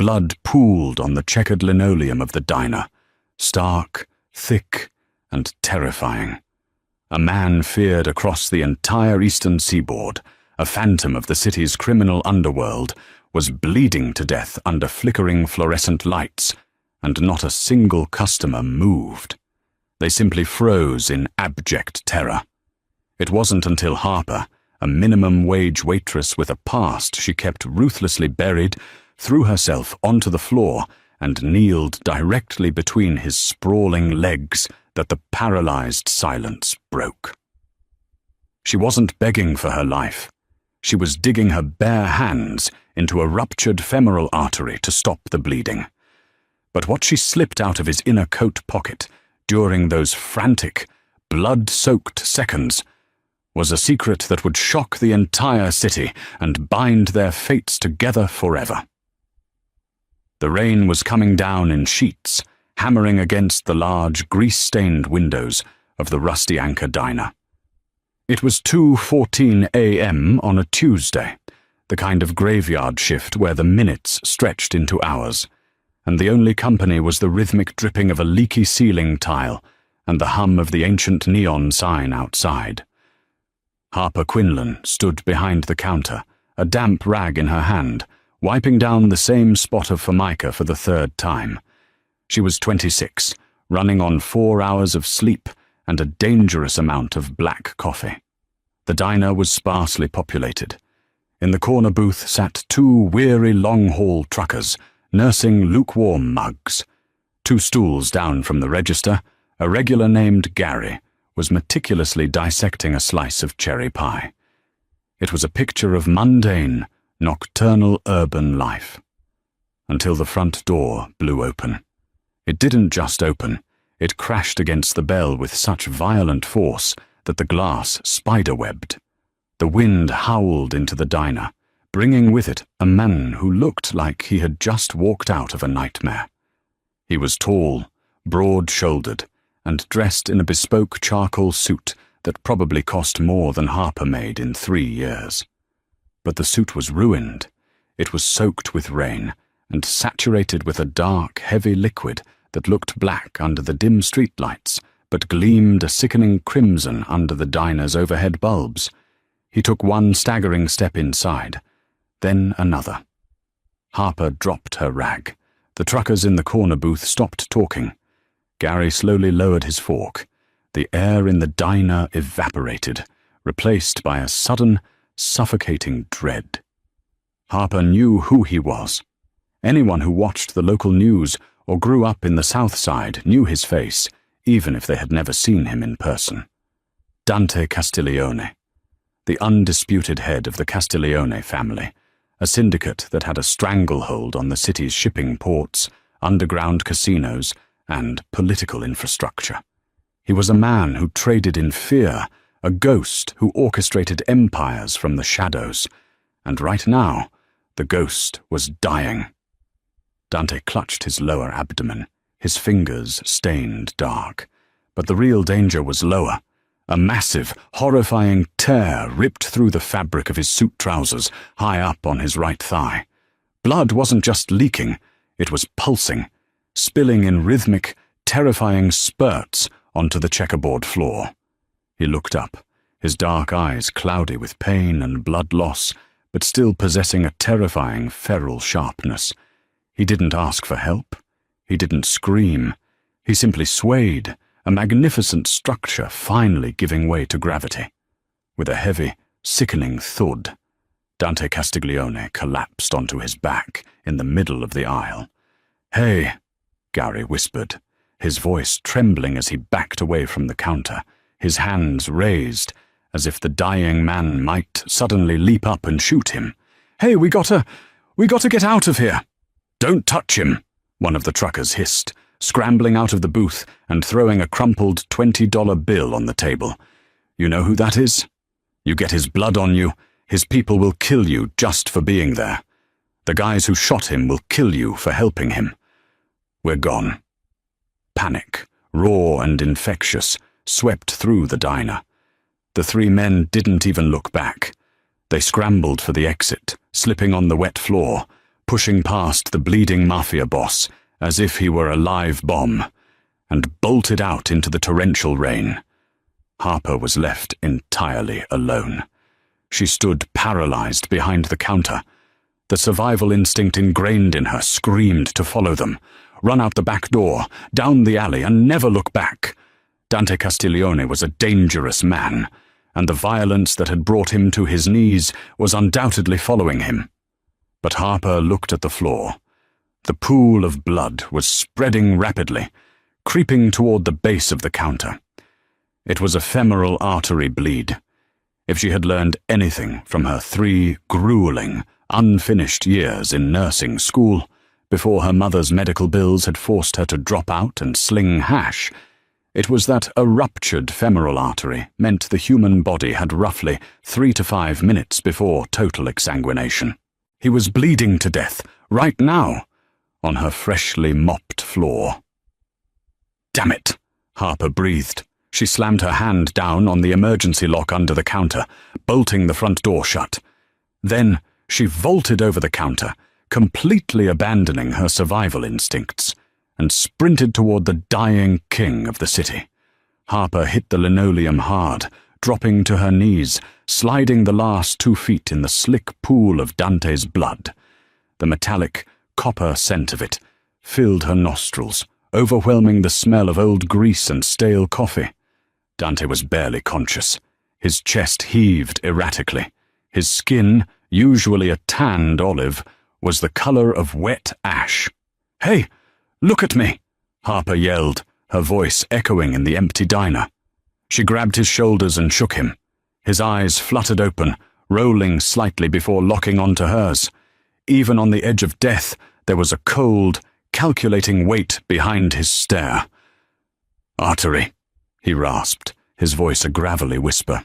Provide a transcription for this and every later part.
Blood pooled on the checkered linoleum of the diner, stark, thick, and terrifying. A man feared across the entire eastern seaboard, a phantom of the city's criminal underworld, was bleeding to death under flickering fluorescent lights, and not a single customer moved. They simply froze in abject terror. It wasn't until Harper, a minimum-wage waitress with a past she kept ruthlessly buried, threw herself onto the floor and kneeled directly between his sprawling legs that the paralyzed silence broke. She wasn't begging for her life. She was digging her bare hands into a ruptured femoral artery to stop the bleeding. But what she slipped out of his inner coat pocket during those frantic, blood-soaked seconds was a secret that would shock the entire city and bind their fates together forever. The rain was coming down in sheets, hammering against the large, grease-stained windows of the Rusty Anchor diner. It was 2:14 a.m. on a Tuesday, the kind of graveyard shift where the minutes stretched into hours, and the only company was the rhythmic dripping of a leaky ceiling tile and the hum of the ancient neon sign outside. Harper Quinlan stood behind the counter, a damp rag in her hand, wiping down the same spot of formica for the third time. She was 26, running on 4 hours of sleep and a dangerous amount of black coffee. The diner was sparsely populated. In the corner booth sat 2 weary long-haul truckers, nursing lukewarm mugs. 2 stools down from the register, a regular named Gary was meticulously dissecting a slice of cherry pie. It was a picture of mundane, nocturnal urban life. Until the front door blew open. It didn't just open, it crashed against the bell with such violent force that the glass spiderwebbed. The wind howled into the diner, bringing with it a man who looked like he had just walked out of a nightmare. He was tall, broad-shouldered, and dressed in a bespoke charcoal suit that probably cost more than Harper made in 3 years. But the suit was ruined. It was soaked with rain and saturated with a dark, heavy liquid that looked black under the dim streetlights, but gleamed a sickening crimson under the diner's overhead bulbs. He took 1 staggering step inside, then another. Harper dropped her rag. The truckers in the corner booth stopped talking. Gary slowly lowered his fork. The air in the diner evaporated, replaced by a sudden, suffocating dread. Harper knew who he was. Anyone who watched the local news or grew up in the South Side knew his face, even if they had never seen him in person. Dante Castiglione, the undisputed head of the Castiglione family, a syndicate that had a stranglehold on the city's shipping ports, underground casinos, and political infrastructure. He was a man who traded in fear, a ghost who orchestrated empires from the shadows, and right now, the ghost was dying. Dante clutched his lower abdomen, his fingers stained dark. But the real danger was lower. A massive, horrifying tear ripped through the fabric of his suit trousers, high up on his right thigh. Blood wasn't just leaking, it was pulsing, spilling in rhythmic, terrifying spurts onto the checkerboard floor. He looked up, his dark eyes cloudy with pain and blood loss, but still possessing a terrifying feral sharpness. He didn't ask for help. He didn't scream. He simply swayed, a magnificent structure finally giving way to gravity. With a heavy, sickening thud, Dante Castiglione collapsed onto his back in the middle of the aisle. "Hey," Gary whispered, his voice trembling as he backed away from the counter, his hands raised, as if the dying man might suddenly leap up and shoot him. "Hey, we gotta get out of here." "Don't touch him," one of the truckers hissed, scrambling out of the booth and throwing a crumpled $20 bill on the table. "You know who that is? You get his blood on you, his people will kill you just for being there. The guys who shot him will kill you for helping him. We're gone." Panic, raw and infectious, swept through the diner. The 3 men didn't even look back. They scrambled for the exit, slipping on the wet floor, pushing past the bleeding mafia boss as if he were a live bomb, and bolted out into the torrential rain. Harper was left entirely alone. She stood paralyzed behind the counter. The survival instinct ingrained in her screamed to follow them, run out the back door, down the alley, and never look back. Dante Castiglione was a dangerous man, and the violence that had brought him to his knees was undoubtedly following him. But Harper looked at the floor. The pool of blood was spreading rapidly, creeping toward the base of the counter. It was a femoral artery bleed. If she had learned anything from her 3 grueling, unfinished years in nursing school, before her mother's medical bills had forced her to drop out and sling hash, it was that a ruptured femoral artery meant the human body had roughly 3 to 5 minutes before total exsanguination. He was bleeding to death, right now, on her freshly mopped floor. "Damn it," Harper breathed. She slammed her hand down on the emergency lock under the counter, bolting the front door shut. Then she vaulted over the counter, completely abandoning her survival instincts, and sprinted toward the dying king of the city. Harper hit the linoleum hard, dropping to her knees, sliding the last 2 feet in the slick pool of Dante's blood. The metallic, copper scent of it filled her nostrils, overwhelming the smell of old grease and stale coffee. Dante was barely conscious. His chest heaved erratically. His skin, usually a tanned olive, was the color of wet ash. "Hey, look at me!" Harper yelled, her voice echoing in the empty diner. She grabbed his shoulders and shook him. His eyes fluttered open, rolling slightly before locking onto hers. Even on the edge of death, there was a cold, calculating weight behind his stare. "Artery," he rasped, his voice a gravelly whisper.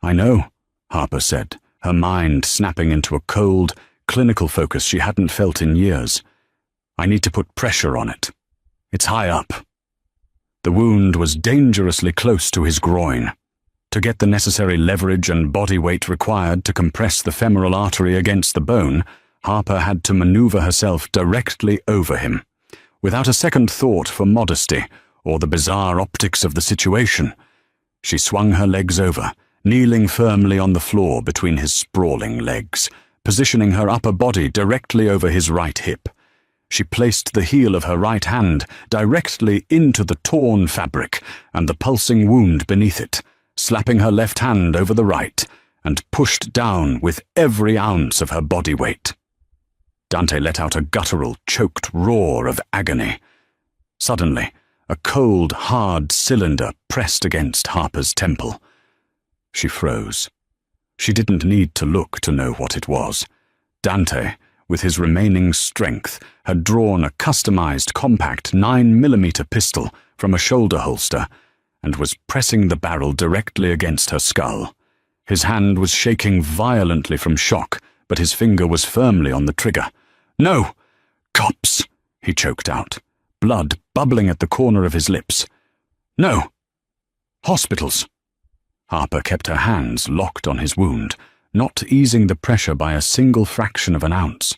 "I know," Harper said, her mind snapping into a cold, clinical focus she hadn't felt in years. "I need to put pressure on it. It's high up." The wound was dangerously close to his groin. To get the necessary leverage and body weight required to compress the femoral artery against the bone, Harper had to maneuver herself directly over him. Without a second thought for modesty or the bizarre optics of the situation, she swung her legs over, kneeling firmly on the floor between his sprawling legs, positioning her upper body directly over his right hip. She placed the heel of her right hand directly into the torn fabric and the pulsing wound beneath it, slapping her left hand over the right, and pushed down with every ounce of her body weight. Dante let out a guttural, choked roar of agony. Suddenly, a cold, hard cylinder pressed against Harper's temple. She froze. She didn't need to look to know what it was. Dante, with his remaining strength, had drawn a customized compact 9mm pistol from a shoulder holster and was pressing the barrel directly against her skull. His hand was shaking violently from shock, but his finger was firmly on the trigger. "No! Cops!" he choked out, blood bubbling at the corner of his lips. "No! Hospitals!" Harper kept her hands locked on his wound, not easing the pressure by a single fraction of an ounce.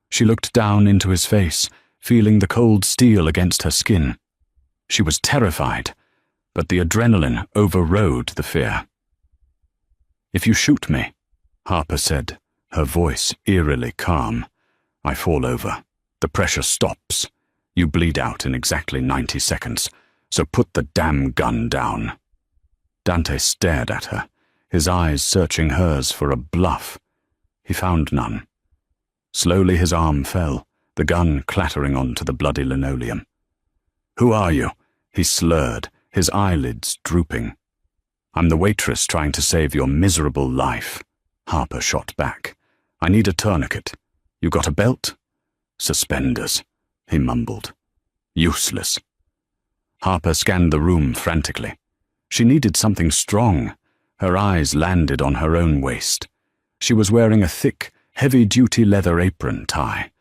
She looked down into his face, feeling the cold steel against her skin. She was terrified, but the adrenaline overrode the fear. "If you shoot me," Harper said, her voice eerily calm, "I fall over. The pressure stops. You bleed out in exactly 90 seconds, so put the damn gun down." Dante stared at her, his eyes searching hers for a bluff. He found none. Slowly his arm fell, the gun clattering onto the bloody linoleum. "Who are you?" he slurred, his eyelids drooping. "I'm the waitress trying to save your miserable life," Harper shot back. "I need a tourniquet. You got a belt?" "Suspenders," he mumbled. "Useless." Harper scanned the room frantically. She needed something strong. Her eyes landed on her own waist. She was wearing a thick, heavy-duty leather apron tie.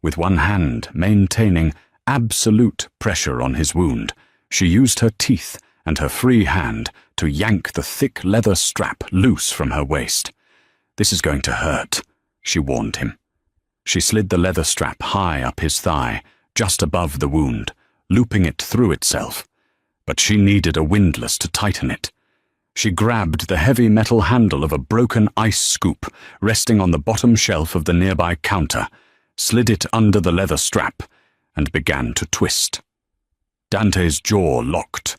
With one hand maintaining absolute pressure on his wound, she used her teeth and her free hand to yank the thick leather strap loose from her waist. "This is going to hurt," she warned him. She slid the leather strap high up his thigh, just above the wound, looping it through itself. But she needed a windlass to tighten it. She grabbed the heavy metal handle of a broken ice scoop resting on the bottom shelf of the nearby counter, slid it under the leather strap, and began to twist. Dante's jaw locked.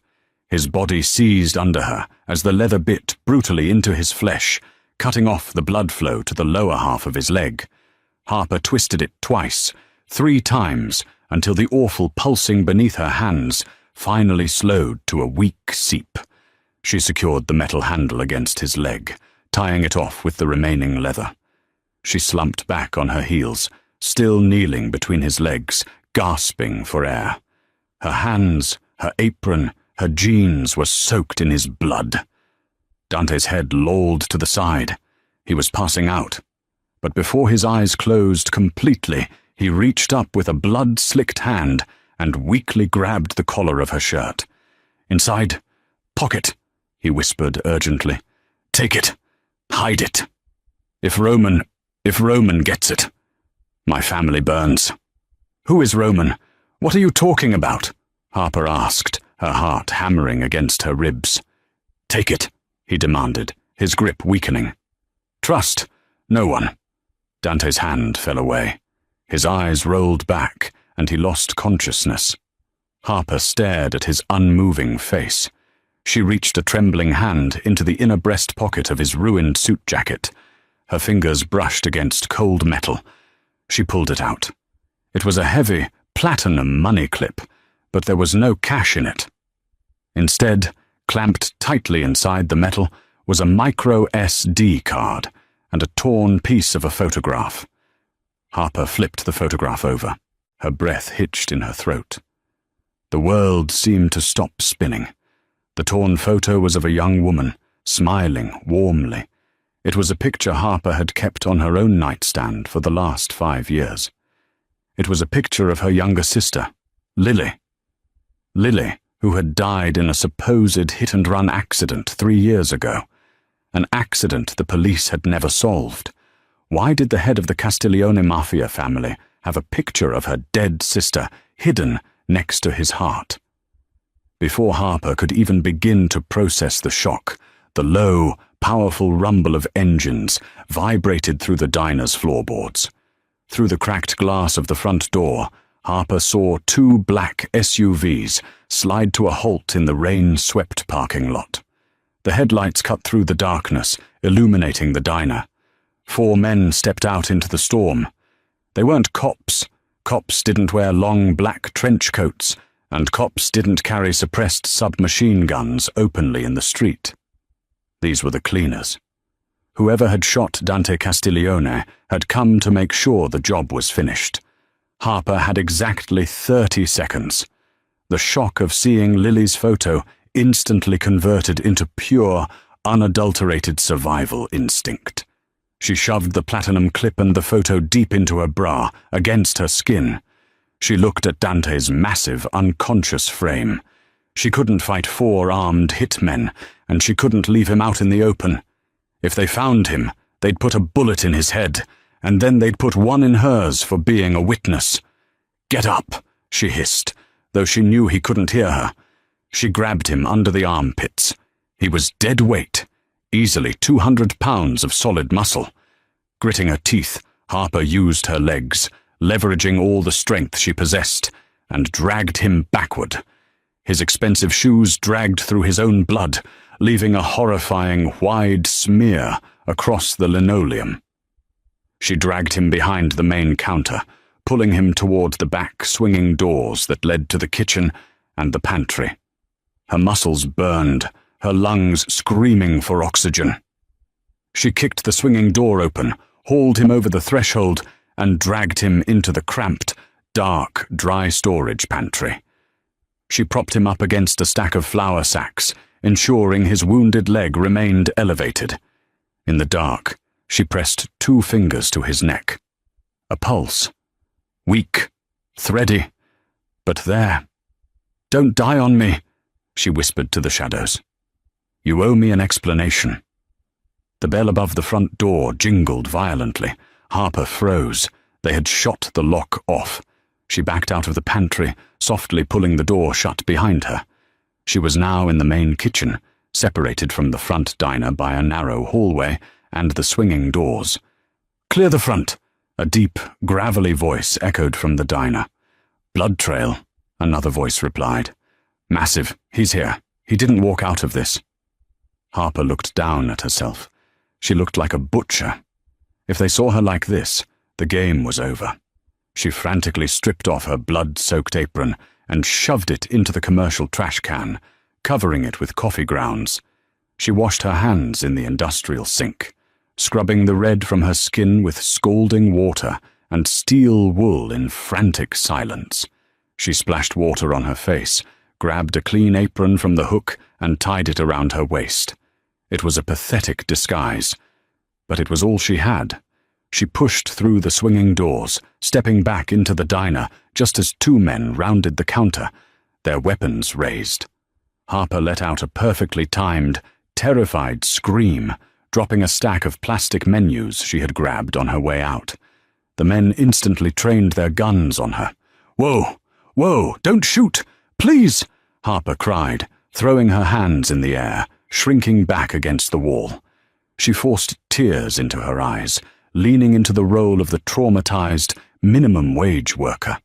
His body seized under her as the leather bit brutally into his flesh, cutting off the blood flow to the lower half of his leg. Harper twisted it twice, 3 times, until the awful pulsing beneath her hands finally slowed to a weak seep. She secured the metal handle against his leg, tying it off with the remaining leather. She slumped back on her heels, still kneeling between his legs, gasping for air. Her hands, her apron, her jeans were soaked in his blood. Dante's head lolled to the side. He was passing out. But before his eyes closed completely, he reached up with a blood-slicked hand and weakly grabbed the collar of her shirt. "Inside. Pocket," he whispered urgently. "Take it. Hide it. If Roman gets it, my family burns." "Who is Roman? What are you talking about?" Harper asked, her heart hammering against her ribs. "Take it," he demanded, his grip weakening. "Trust no one." Dante's hand fell away. His eyes rolled back, and he lost consciousness. Harper stared at his unmoving face. She reached a trembling hand into the inner breast pocket of his ruined suit jacket. Her fingers brushed against cold metal. She pulled it out. It was a heavy, platinum money clip, but there was no cash in it. Instead, clamped tightly inside the metal, was a micro SD card and a torn piece of a photograph. Harper flipped the photograph over. Her breath hitched in her throat. The world seemed to stop spinning. The torn photo was of a young woman, smiling warmly. It was a picture Harper had kept on her own nightstand for the last 5 years. It was a picture of her younger sister, Lily. Lily, who had died in a supposed hit-and-run accident 3 years ago. An accident the police had never solved. Why did the head of the Castiglione Mafia family have a picture of her dead sister hidden next to his heart? Before Harper could even begin to process the shock, the low, powerful rumble of engines vibrated through the diner's floorboards. Through the cracked glass of the front door, Harper saw 2 black SUVs slide to a halt in the rain-swept parking lot. The headlights cut through the darkness, illuminating the diner. 4 men stepped out into the storm. They weren't cops. Cops didn't wear long black trench coats, and cops didn't carry suppressed submachine guns openly in the street. These were the cleaners. Whoever had shot Dante Castiglione had come to make sure the job was finished. Harper had exactly 30 seconds. The shock of seeing Lily's photo instantly converted into pure, unadulterated survival instinct. She shoved the platinum clip and the photo deep into her bra, against her skin. She looked at Dante's massive, unconscious frame. She couldn't fight 4 armed hitmen, and she couldn't leave him out in the open. If they found him, they'd put a bullet in his head, and then they'd put one in hers for being a witness. "Get up," she hissed, though she knew he couldn't hear her. She grabbed him under the armpits. He was dead weight, easily 200 pounds of solid muscle. Gritting her teeth, Harper used her legs, leveraging all the strength she possessed, and dragged him backward. His expensive shoes dragged through his own blood, leaving a horrifying, wide smear across the linoleum. She dragged him behind the main counter, pulling him toward the back swinging doors that led to the kitchen and the pantry. Her muscles burned, her lungs screaming for oxygen. She kicked the swinging door open, hauled him over the threshold, and dragged him into the cramped, dark, dry storage pantry. She propped him up against a stack of flour sacks, ensuring his wounded leg remained elevated. In the dark, she pressed 2 fingers to his neck. A pulse. Weak, thready, but there. "Don't die on me," she whispered to the shadows. "You owe me an explanation." The bell above the front door jingled violently. Harper froze, They had shot the lock off. She backed out of the pantry, softly pulling the door shut behind her. She was now in the main kitchen, separated from the front diner by a narrow hallway and the swinging doors. "Clear the front," a deep, gravelly voice echoed from the diner. "Blood trail," another voice replied. "Massive, he's here. He didn't walk out of this." Harper looked down at herself. She looked like a butcher. If they saw her like this, the game was over. She frantically stripped off her blood-soaked apron and shoved it into the commercial trash can, covering it with coffee grounds. She washed her hands in the industrial sink, scrubbing the red from her skin with scalding water and steel wool in frantic silence. She splashed water on her face, grabbed a clean apron from the hook and tied it around her waist. It was a pathetic disguise, but it was all she had. She pushed through the swinging doors, stepping back into the diner just as two men rounded the counter, their weapons raised. Harper let out a perfectly timed, terrified scream, dropping a stack of plastic menus she had grabbed on her way out. The men instantly trained their guns on her. "Whoa! Whoa! Don't shoot! Please!" Harper cried, throwing her hands in the air, shrinking back against the wall. She forced tears into her eyes, leaning into the role of the traumatized, minimum-wage worker.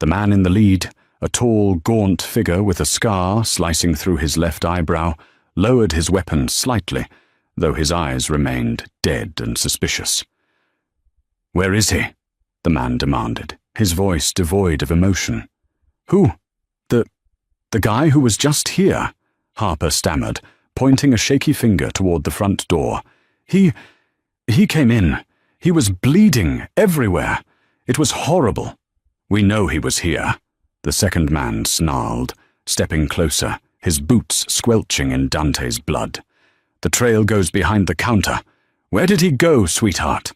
The man in the lead, a tall, gaunt figure with a scar slicing through his left eyebrow, lowered his weapon slightly, though his eyes remained dead and suspicious. "Where is he?" the man demanded, his voice devoid of emotion. "Who? The guy who was just here," Harper stammered, pointing a shaky finger toward the front door. He came in. He was bleeding everywhere. It was horrible." "We know he was here," the second man snarled, stepping closer, his boots squelching in Dante's blood. "The trail goes behind the counter. Where did he go, sweetheart?"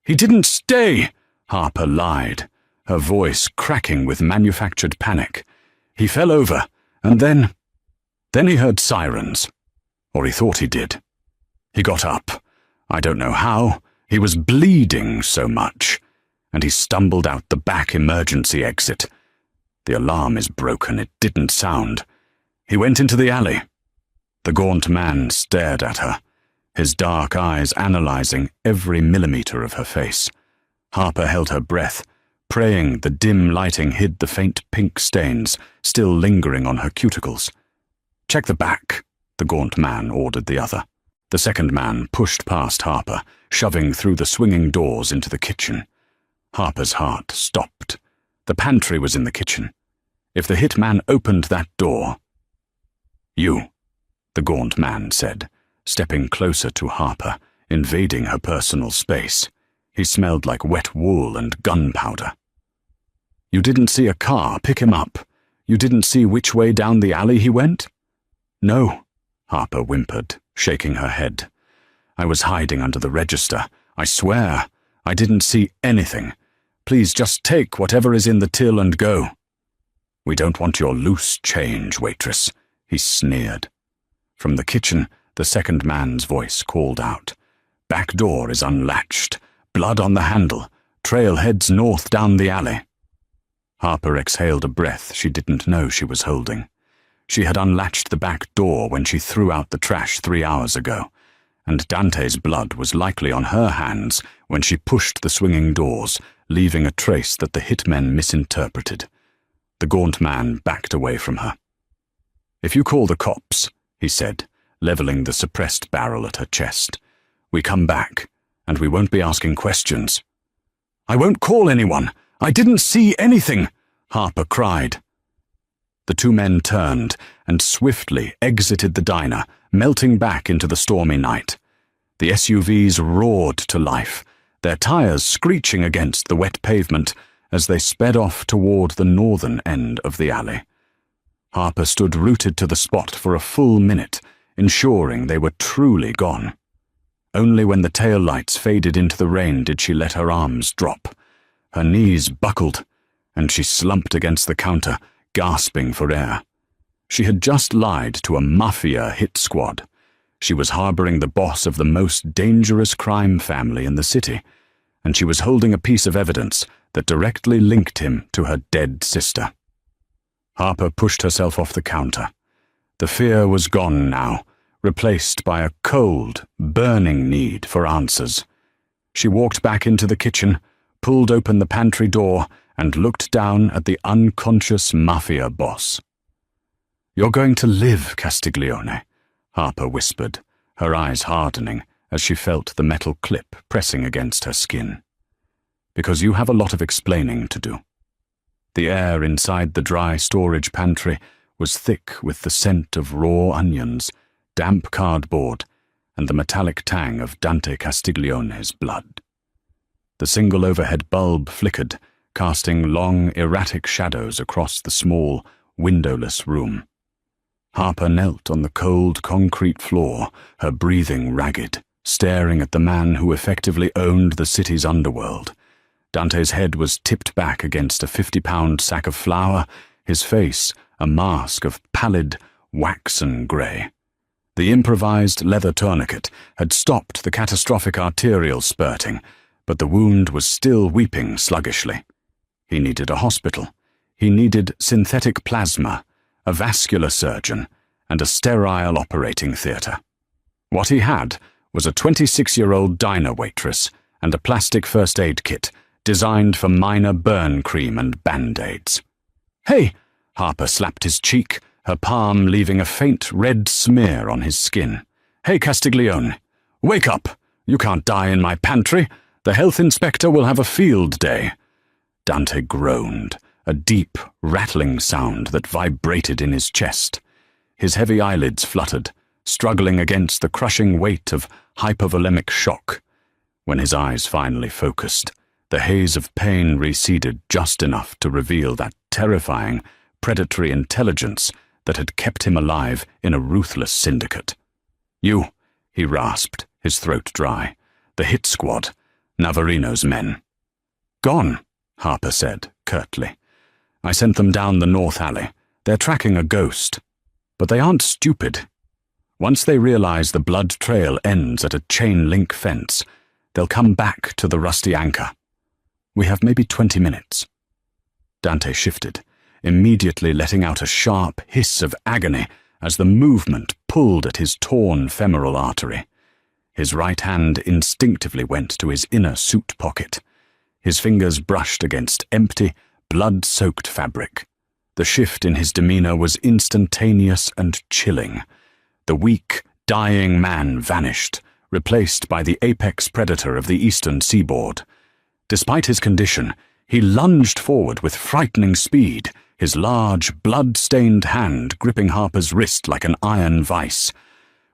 "He didn't stay," Harper lied, her voice cracking with manufactured panic. "He fell over, and then he heard sirens. Or he thought he did. He got up. I don't know how. He was bleeding so much. And he stumbled out the back emergency exit. The alarm is broken. It didn't sound. He went into the alley." The gaunt man stared at her, his dark eyes analyzing every millimeter of her face. Harper held her breath, praying the dim lighting hid the faint pink stains still lingering on her cuticles. "Check the back," the gaunt man ordered the other. The second man pushed past Harper, shoving through the swinging doors into the kitchen. Harper's heart stopped. The pantry was in the kitchen. If the hitman opened that door— "You," the gaunt man said, stepping closer to Harper, invading her personal space. He smelled like wet wool and gunpowder. "You didn't see a car pick him up? You didn't see which way down the alley he went?" "No," Harper whimpered, shaking her head. "I was hiding under the register. I swear, I didn't see anything. Please just take whatever is in the till and go." "We don't want your loose change, waitress," he sneered. From the kitchen, the second man's voice called out. "Back door is unlatched. Blood on the handle. Trail heads north down the alley." Harper exhaled a breath she didn't know she was holding. She had unlatched the back door when she threw out the trash 3 hours ago, and Dante's blood was likely on her hands when she pushed the swinging doors, leaving a trace that the hitmen misinterpreted. The gaunt man backed away from her. "If you call the cops," he said, leveling the suppressed barrel at her chest, "we come back, and we won't be asking questions." "I won't call anyone. I didn't see anything," Harper cried. The two men turned and swiftly exited the diner, melting back into the stormy night. The SUVs roared to life, their tires screeching against the wet pavement as they sped off toward the northern end of the alley. Harper stood rooted to the spot for a full minute, ensuring they were truly gone. Only when the taillights faded into the rain did she let her arms drop. Her knees buckled, and she slumped against the counter, gasping for air. She had just lied to a mafia hit squad. She was harboring the boss of the most dangerous crime family in the city, and she was holding a piece of evidence that directly linked him to her dead sister. Harper pushed herself off the counter. The fear was gone now, replaced by a cold, burning need for answers. She walked back into the kitchen, pulled open the pantry door, and looked down at the unconscious mafia boss. "You're going to live, Castiglione," Harper whispered, her eyes hardening as she felt the metal clip pressing against her skin. "Because you have a lot of explaining to do." The air inside the dry storage pantry was thick with the scent of raw onions, damp cardboard, and the metallic tang of Dante Castiglione's blood. The single overhead bulb flickered, casting long, erratic shadows across the small, windowless room. Harper knelt on the cold concrete floor, her breathing ragged, staring at the man who effectively owned the city's underworld. Dante's head was tipped back against a 50-pound sack of flour, his face a mask of pallid, waxen grey. The improvised leather tourniquet had stopped the catastrophic arterial spurting, but the wound was still weeping sluggishly. He needed a hospital. He needed synthetic plasma, a vascular surgeon, and a sterile operating theatre. What he had was a 26-year-old diner waitress and a plastic first aid kit designed for minor burn cream and band-aids. "Hey!" Harper slapped his cheek, her palm leaving a faint red smear on his skin. "Hey, Castiglione, wake up! You can't die in my pantry. The health inspector will have a field day." Dante groaned, a deep, rattling sound that vibrated in his chest. His heavy eyelids fluttered, struggling against the crushing weight of hypovolemic shock. When his eyes finally focused, the haze of pain receded just enough to reveal that terrifying, predatory intelligence that had kept him alive in a ruthless syndicate. "You," he rasped, his throat dry. "The hit squad, Navarino's men." "Gone," Harper said, curtly. "I sent them down the north alley. They're tracking a ghost. But they aren't stupid. Once they realize the blood trail ends at a chain-link fence, they'll come back to the rusty anchor. We have maybe 20 minutes. Dante shifted, immediately letting out a sharp hiss of agony as the movement pulled at his torn femoral artery. His right hand instinctively went to his inner suit pocket. His fingers brushed against empty, blood-soaked fabric. The shift in his demeanor was instantaneous and chilling. The weak, dying man vanished, replaced by the apex predator of the eastern seaboard. Despite his condition, he lunged forward with frightening speed, his large, blood-stained hand gripping Harper's wrist like an iron vice.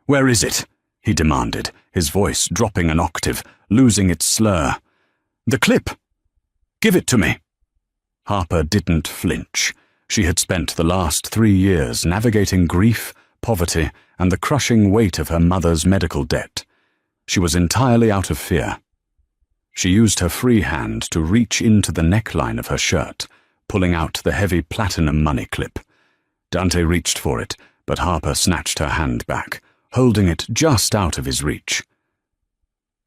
"Where is it?" he demanded, his voice dropping an octave, losing its slur. "The clip! Give it to me!" Harper didn't flinch. She had spent the last 3 years navigating grief, poverty, and the crushing weight of her mother's medical debt. She was entirely out of fear. She used her free hand to reach into the neckline of her shirt, pulling out the heavy platinum money clip. Dante reached for it, but Harper snatched her hand back, holding it just out of his reach.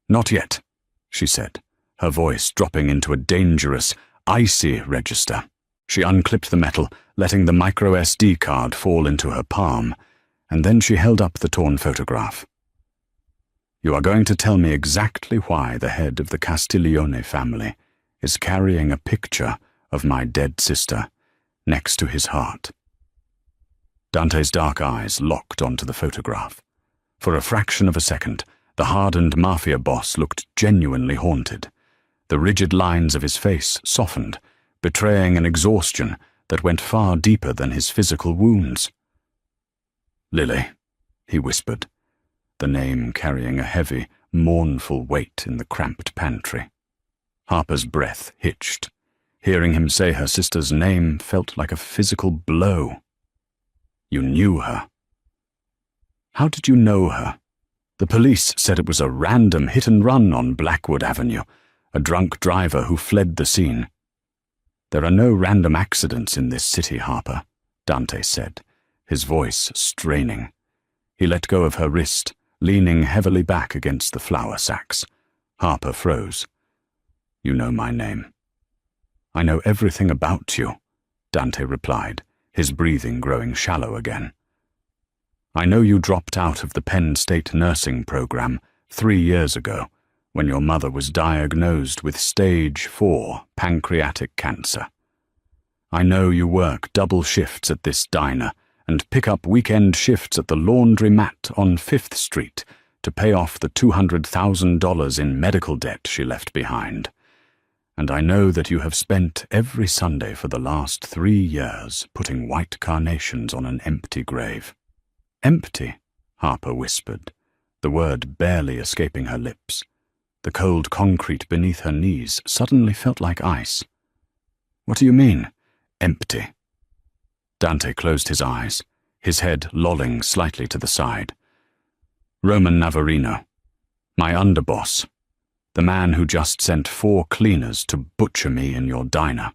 "Not yet," she said, her voice dropping into a dangerous, icy register. She unclipped the metal, letting the micro SD card fall into her palm, and then she held up the torn photograph. "You are going to tell me exactly why the head of the Castiglione family is carrying a picture of my dead sister next to his heart." Dante's dark eyes locked onto the photograph. For a fraction of a second, the hardened mafia boss looked genuinely haunted. The rigid lines of his face softened, betraying an exhaustion that went far deeper than his physical wounds. "Lily," he whispered, the name carrying a heavy, mournful weight in the cramped pantry. Harper's breath hitched. Hearing him say her sister's name felt like a physical blow. "You knew her." "How did you know her?" "The police said it was a random hit-and-run on Blackwood Avenue, a drunk driver who fled the scene." "There are no random accidents in this city, Harper," Dante said, his voice straining. He let go of her wrist, leaning heavily back against the flour sacks. Harper froze. you know my name." "I know everything about you," Dante replied, his breathing growing shallow again. "I know you dropped out of the Penn State nursing program 3 years ago, when your mother was diagnosed with stage 4 pancreatic cancer. I know you work double shifts at this diner and pick up weekend shifts at the laundromat on 5th Street to pay off the $200,000 in medical debt she left behind. And I know that you have spent every Sunday for the last 3 years putting white carnations on an empty grave." "Empty," Harper whispered, the word barely escaping her lips. The cold concrete beneath her knees suddenly felt like ice. "What do you mean, empty?" Dante closed his eyes, his head lolling slightly to the side. "Roman Navarino, my underboss, the man who just sent 4 cleaners to butcher me in your diner.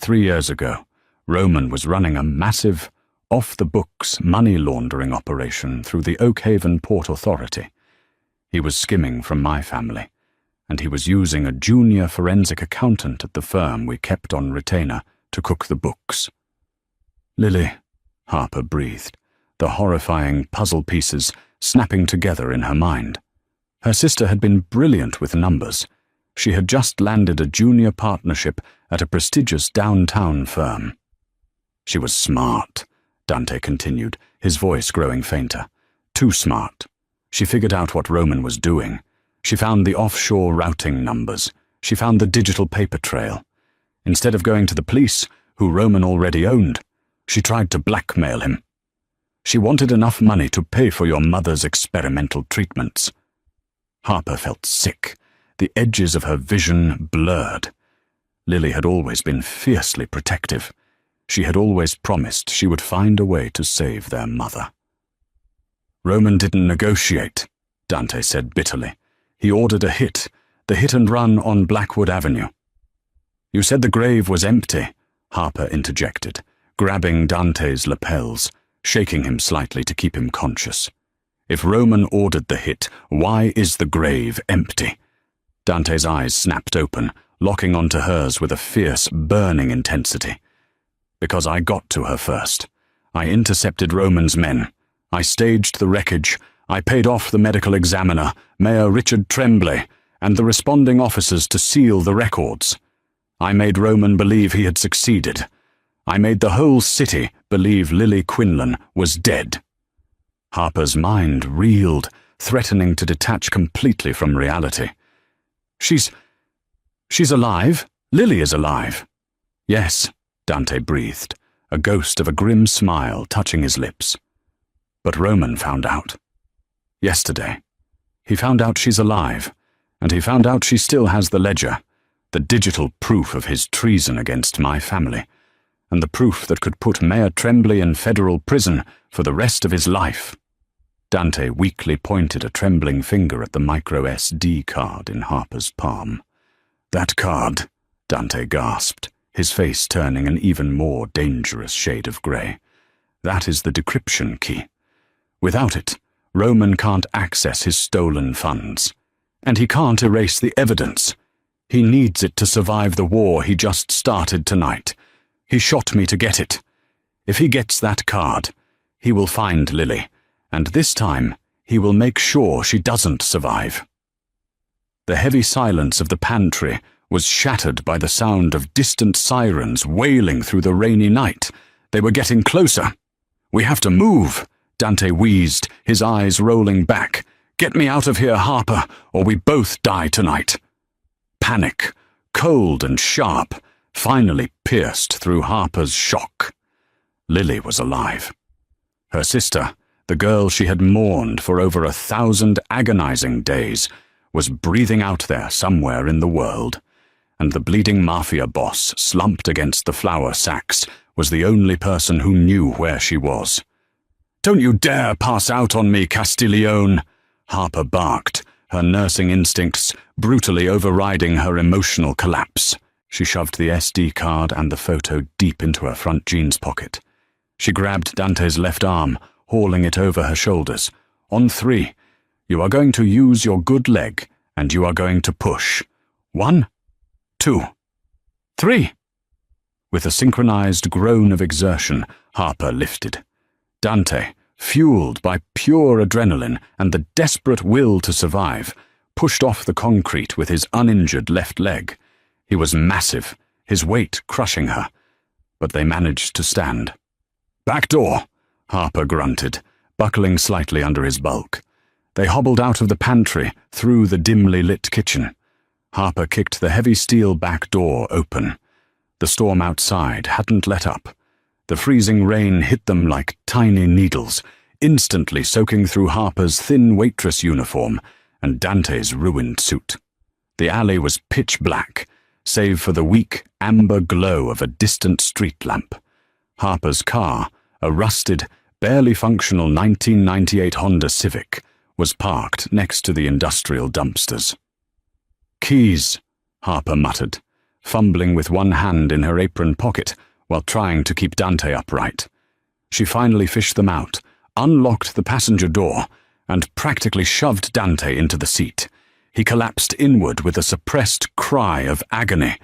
3 years ago, Roman was running a massive, off-the-books money laundering operation through the Oak Haven Port Authority. He was skimming from my family, and he was using a junior forensic accountant at the firm we kept on retainer to cook the books." "Lily," Harper breathed, the horrifying puzzle pieces snapping together in her mind. Her sister had been brilliant with numbers. She had just landed a junior partnership at a prestigious downtown firm. "She was smart," Dante continued, his voice growing fainter. "Too smart. She figured out what Roman was doing. She found the offshore routing numbers. She found the digital paper trail. Instead of going to the police, who Roman already owned, she tried to blackmail him. She wanted enough money to pay for your mother's experimental treatments." Harper felt sick, the edges of her vision blurred. Lily had always been fiercely protective. She had always promised she would find a way to save their mother. "Roman didn't negotiate," Dante said bitterly. "He ordered a hit, the hit and run on Blackwood Avenue." "You said the grave was empty," Harper interjected, grabbing Dante's lapels, shaking him slightly to keep him conscious. "If Roman ordered the hit, why is the grave empty?" Dante's eyes snapped open, locking onto hers with a fierce, burning intensity. "Because I got to her first. I intercepted Roman's men. I staged the wreckage. I paid off the medical examiner, Mayor Richard Tremblay, and the responding officers to seal the records. I made Roman believe he had succeeded. I made the whole city believe Lily Quinlan was dead." Harper's mind reeled, threatening to detach completely from reality. She's alive. Lily is alive." "Yes," Dante breathed, a ghost of a grim smile touching his lips. "But Roman found out. Yesterday. He found out she's alive, and he found out she still has the ledger, the digital proof of his treason against my family, and the proof that could put Mayor Tremblay in federal prison for the rest of his life." Dante weakly pointed a trembling finger at the micro SD card in Harper's palm. "That card," Dante gasped, his face turning an even more dangerous shade of grey. "That is the decryption key. Without it, Roman can't access his stolen funds. And he can't erase the evidence. He needs it to survive the war he just started tonight. He shot me to get it. If he gets that card, he will find Lily, and this time he will make sure she doesn't survive." The heavy silence of the pantry was shattered by the sound of distant sirens wailing through the rainy night. They were getting closer. "We have to move," Dante wheezed, his eyes rolling back. "Get me out of here, Harper, or we both die tonight." Panic, cold and sharp, finally pierced through Harper's shock. Lily was alive. Her sister, the girl she had mourned for over 1,000 agonizing days, was breathing out there somewhere in the world, and the bleeding mafia boss slumped against the flour sacks was the only person who knew where she was. "Don't you dare pass out on me, Castiglione!" Harper barked, her nursing instincts brutally overriding her emotional collapse. She shoved the SD card and the photo deep into her front jeans pocket. She grabbed Dante's left arm, hauling it over her shoulders. "On 3, you are going to use your good leg, and you are going to push. 1, 2, 3. With a synchronized groan of exertion, Harper lifted. Dante, fueled by pure adrenaline and the desperate will to survive, pushed off the concrete with his uninjured left leg. He was massive, his weight crushing her, but they managed to stand. "Back door," Harper grunted, buckling slightly under his bulk. They hobbled out of the pantry, through the dimly lit kitchen. Harper kicked the heavy steel back door open. The storm outside hadn't let up. The freezing rain hit them like tiny needles, instantly soaking through Harper's thin waitress uniform and Dante's ruined suit. The alley was pitch black, save for the weak amber glow of a distant street lamp. Harper's car, a rusted, barely functional 1998 Honda Civic, was parked next to the industrial dumpsters. "Keys," Harper muttered, fumbling with one hand in her apron pocket while trying to keep Dante upright. She finally fished them out, unlocked the passenger door, and practically shoved Dante into the seat. He collapsed inward with a suppressed cry of agony,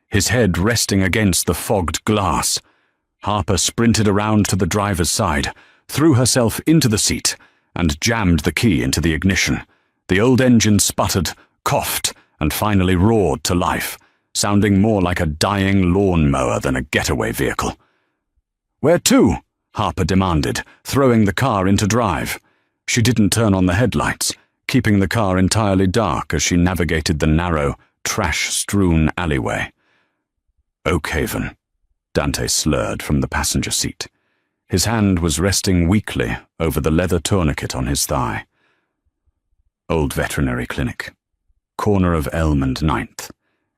his head resting against the fogged glass. Harper sprinted around to the driver's side, threw herself into the seat, and jammed the key into the ignition. The old engine sputtered, coughed, and finally roared to life, sounding more like a dying lawnmower than a getaway vehicle. "Where to?" Harper demanded, throwing the car into drive. She didn't turn on the headlights, keeping the car entirely dark as she navigated the narrow, trash-strewn alleyway. "Oakhaven," Dante slurred from the passenger seat. His hand was resting weakly over the leather tourniquet on his thigh. "Old veterinary clinic. Corner of Elm and 9th.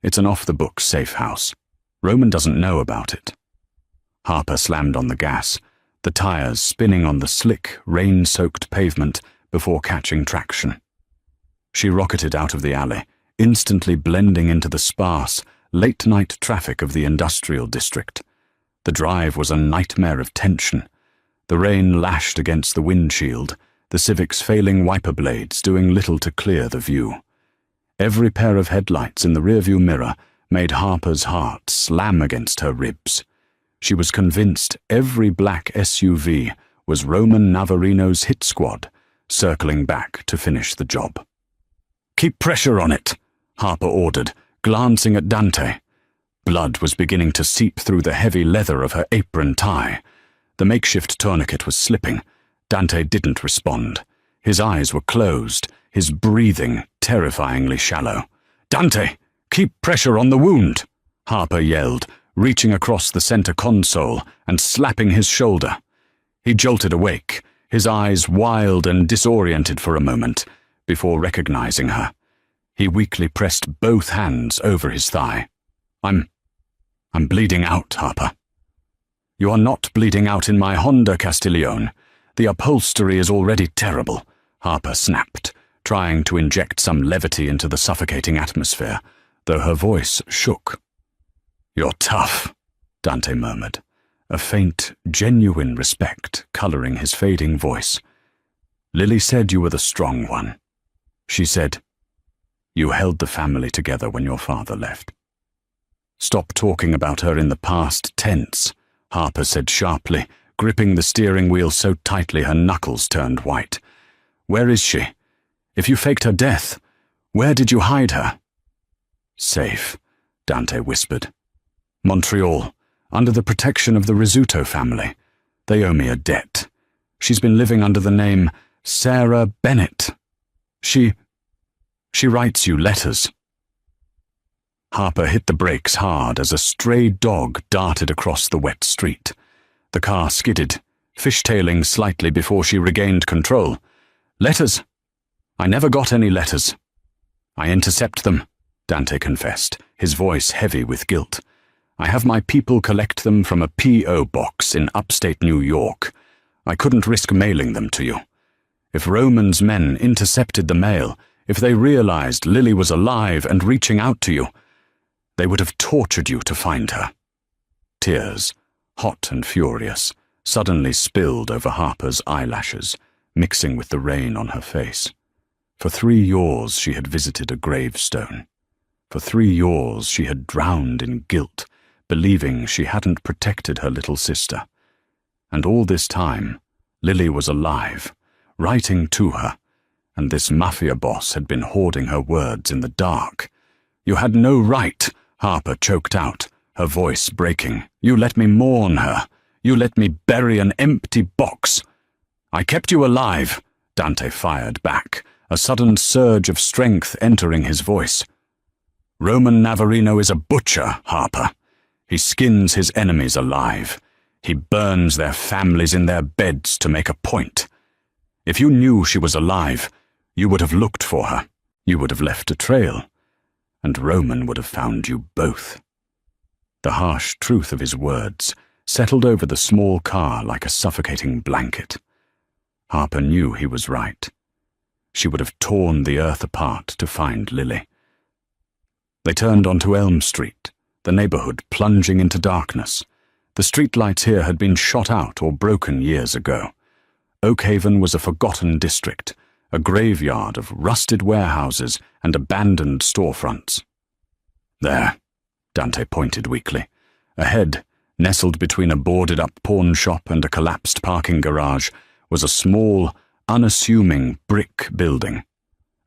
It's an off-the-books safe house. Roman doesn't know about it." Harper slammed on the gas, the tires spinning on the slick, rain-soaked pavement before catching traction. She rocketed out of the alley, instantly blending into the sparse, late-night traffic of the industrial district. The drive was a nightmare of tension. The rain lashed against the windshield, the Civic's failing wiper blades doing little to clear the view. Every pair of headlights in the rearview mirror made Harper's heart slam against her ribs. She was convinced every black SUV was Roman Navarino's hit squad, circling back to finish the job. "Keep pressure on it," Harper ordered, glancing at Dante. Blood was beginning to seep through the heavy leather of her apron tie. The makeshift tourniquet was slipping. Dante didn't respond. His eyes were closed, his breathing terrifyingly shallow. "Dante, keep pressure on the wound," Harper yelled, reaching across the center console and slapping his shoulder. He jolted awake, his eyes wild and disoriented for a moment, before recognizing her. He weakly pressed both hands over his thigh. I'm bleeding out, Harper." "You are not bleeding out in my Honda, Castiglione. The upholstery is already terrible," Harper snapped, trying to inject some levity into the suffocating atmosphere, though her voice shook. "You're tough," Dante murmured, a faint, genuine respect coloring his fading voice. "Lily said you were the strong one. She said, you held the family together when your father left." "Stop talking about her in the past tense," Harper said sharply, gripping the steering wheel so tightly her knuckles turned white. "Where is she? If you faked her death, where did you hide her?" "Safe," Dante whispered. "Montreal, under the protection of the Rizzuto family. They owe me a debt. She's been living under the name Sarah Bennett. She writes you letters." Harper hit the brakes hard as a stray dog darted across the wet street. The car skidded, fishtailing slightly before she regained control. "Letters? I never got any letters." "I intercept them," Dante confessed, his voice heavy with guilt. "I have my people collect them from a P.O. box in upstate New York. I couldn't risk mailing them to you. If Roman's men intercepted the mail, if they realized Lily was alive and reaching out to you, they would have tortured you to find her." Tears, hot and furious, suddenly spilled over Harper's eyelashes, mixing with the rain on her face. For 3 years she had visited a gravestone. For 3 years she had drowned in guilt, believing she hadn't protected her little sister. And all this time, Lily was alive, writing to her, and this mafia boss had been hoarding her words in the dark. "You had no right," Harper choked out, her voice breaking. "You let me mourn her. You let me bury an empty box." "I kept you alive," Dante fired back, a sudden surge of strength entering his voice. "Roman Navarino is a butcher, Harper. He skins his enemies alive. He burns their families in their beds to make a point. If you knew she was alive, you would have looked for her. You would have left a trail. And Roman would have found you both." The harsh truth of his words settled over the small car like a suffocating blanket. Harper knew he was right. She would have torn the earth apart to find Lily. They turned onto Elm Street, the neighborhood plunging into darkness. The streetlights here had been shot out or broken years ago. Oakhaven was a forgotten district, a graveyard of rusted warehouses and abandoned storefronts. "There," Dante pointed weakly. Ahead, nestled between a boarded-up pawn shop and a collapsed parking garage, was a small, unassuming brick building.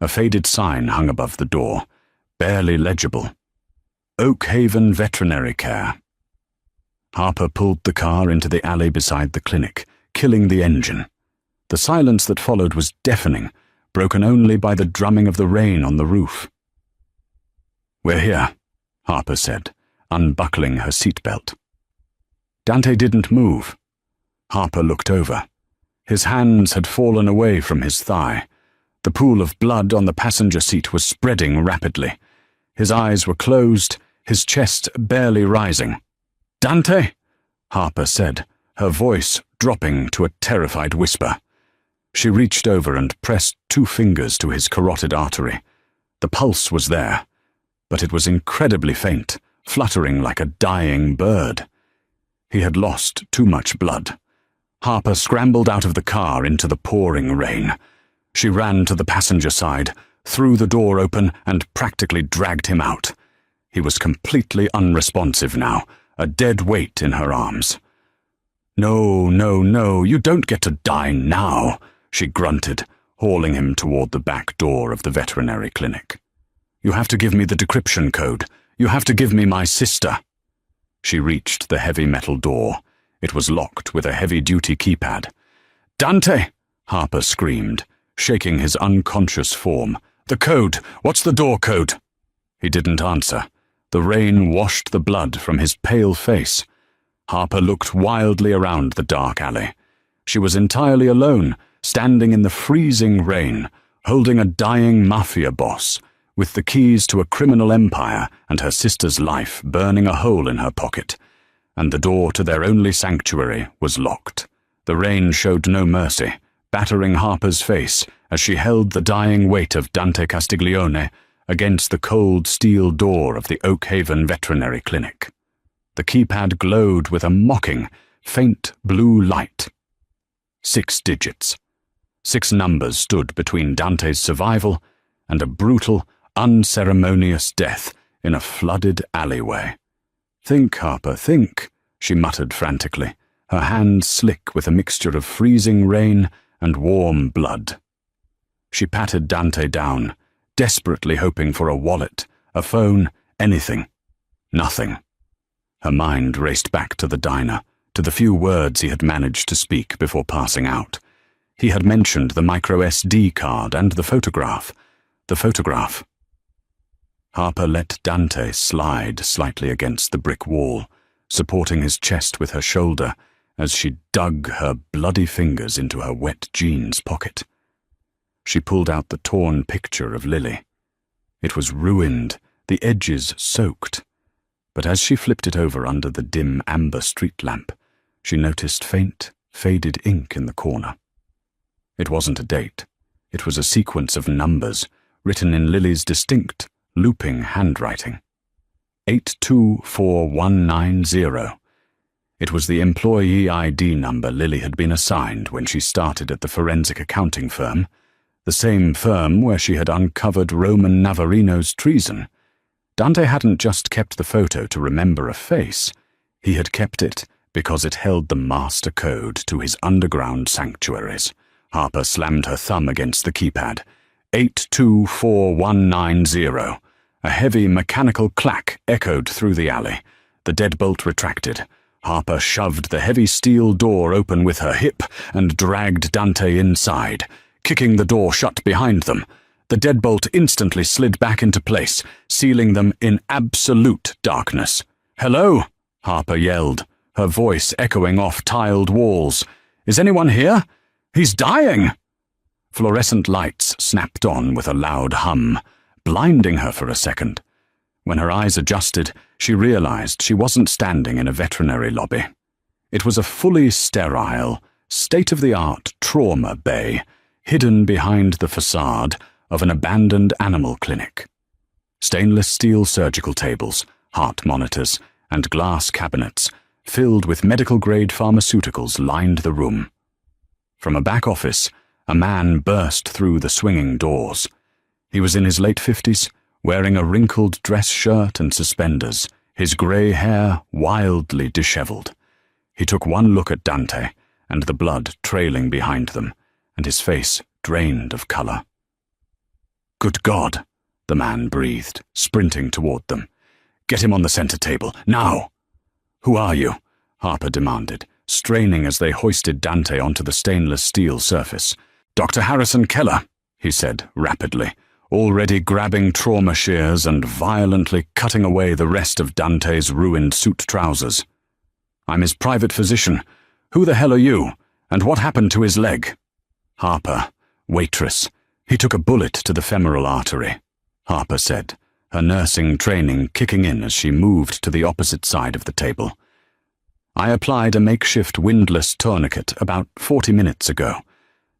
A faded sign hung above the door, barely legible. "Oakhaven Veterinary Care." Harper pulled the car into the alley beside the clinic, killing the engine. The silence that followed was deafening, broken only by the drumming of the rain on the roof. "We're here," Harper said, unbuckling her seatbelt. Dante didn't move. Harper looked over. His hands had fallen away from his thigh. The pool of blood on the passenger seat was spreading rapidly. His eyes were closed, his chest barely rising. "Dante?" Harper said, her voice dropping to a terrified whisper. She reached over and pressed 2 fingers to his carotid artery. The pulse was there, but it was incredibly faint, fluttering like a dying bird. He had lost too much blood. Harper scrambled out of the car into the pouring rain. She ran to the passenger side, threw the door open, and practically dragged him out. He was completely unresponsive now, a dead weight in her arms. "No, no, no, you don't get to die now," she grunted, hauling him toward the back door of the veterinary clinic. "You have to give me the decryption code. You have to give me my sister." She reached the heavy metal door. It was locked with a heavy-duty keypad. "Dante!" Harper screamed, shaking his unconscious form. "The code! What's the door code?" He didn't answer. The rain washed the blood from his pale face. Harper looked wildly around the dark alley. She was entirely alone, standing in the freezing rain, holding a dying mafia boss, with the keys to a criminal empire and her sister's life burning a hole in her pocket. And the door to their only sanctuary was locked. The rain showed no mercy, battering Harper's face as she held the dying weight of Dante Castiglione against the cold steel door of the Oakhaven Veterinary Clinic. The keypad glowed with a mocking, faint blue light. 6 digits. 6 numbers stood between Dante's survival and a brutal, unceremonious death in a flooded alleyway. "Think, Harper, think," she muttered frantically, her hands slick with a mixture of freezing rain and warm blood. She patted Dante down, desperately hoping for a wallet, a phone, anything. Nothing. Her mind raced back to the diner, to the few words he had managed to speak before passing out. He had mentioned the micro SD card and the photograph. The photograph. Harper let Dante slide slightly against the brick wall, supporting his chest with her shoulder as she dug her bloody fingers into her wet jeans pocket. She pulled out the torn picture of Lily. It was ruined, the edges soaked, but as she flipped it over under the dim amber street lamp, she noticed faint, faded ink in the corner. It wasn't a date. It was a sequence of numbers, written in Lily's distinct, looping handwriting. 824190. It was the employee ID number Lily had been assigned when she started at the forensic accounting firm, the same firm where she had uncovered Roman Navarino's treason. Dante hadn't just kept the photo to remember a face. He had kept it because it held the master code to his underground sanctuaries. Harper slammed her thumb against the keypad. 824190. A heavy mechanical clack echoed through the alley. The deadbolt retracted. Harper shoved the heavy steel door open with her hip and dragged Dante inside, kicking the door shut behind them. The deadbolt instantly slid back into place, sealing them in absolute darkness. "Hello?" Harper yelled, her voice echoing off tiled walls. "Is anyone here? He's dying!" Fluorescent lights snapped on with a loud hum, blinding her for a second. When her eyes adjusted, she realized she wasn't standing in a veterinary lobby. It was a fully sterile, state-of-the-art trauma bay, hidden behind the facade of an abandoned animal clinic. Stainless steel surgical tables, heart monitors, and glass cabinets filled with medical-grade pharmaceuticals lined the room. From a back office, a man burst through the swinging doors. He was in his late 50s, wearing a wrinkled dress shirt and suspenders, his grey hair wildly disheveled. He took one look at Dante and the blood trailing behind them, and his face drained of colour. "Good God," the man breathed, sprinting toward them. "Get him on the centre table, now!" "Who are you?" Harper demanded, straining as they hoisted Dante onto the stainless steel surface. "Dr. Harrison Keller," he said rapidly, already grabbing trauma shears and violently cutting away the rest of Dante's ruined suit trousers. "I'm his private physician. Who the hell are you? And what happened to his leg?" "Harper, Waitress. He took a bullet to the femoral artery," Harper said, her nursing training kicking in as she moved to the opposite side of the table. "I applied a makeshift windlass tourniquet about 40 minutes ago,